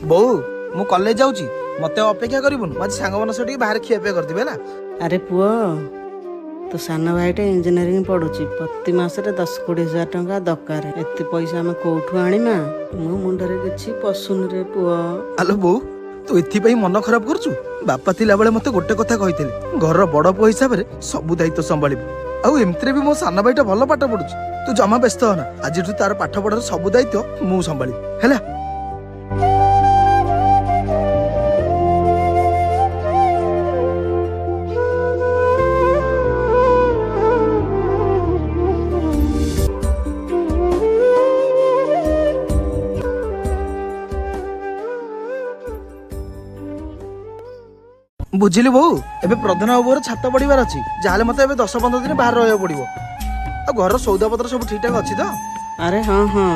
ବୋଉ ମୁଁ कॉलेज जाऊची मते अपेक्षा करिबुन आज सांग मन सटी बाहर खिया पे कर दिबे ना। अरे पुओ तो सान भाईटे इंजीनियरिंग पढ़ुची प्रति मासरे 10-20 टंका दरकार एते पैसा आम कोठू आनिमा मो मुंडरे किछि पसुन रे पुओ। आलो बोऊ तू एथि पई मन खराब करछु। बापा थिला बेले मते गोटे कथा कहिथिले घर बड़ पुओ हिसाब रे सब दायित्व संभाळिबु आउ एमत्रे भी मो सान भाईटा भलो पाठ पढुची तू जमा व्यस्त होना आज तार पाठ पढ़ार सब दायित्व मु संभाळी हैला। बुझिली बोऊ एबे प्रधान बाबूर छात पड़िबार अछि जाले मते एबे 10-15 दिन बाहर रहया पड़िबो आ घर सौदा पत्र सब ठीक ठाक अछि तो। अरे हाँ हाँ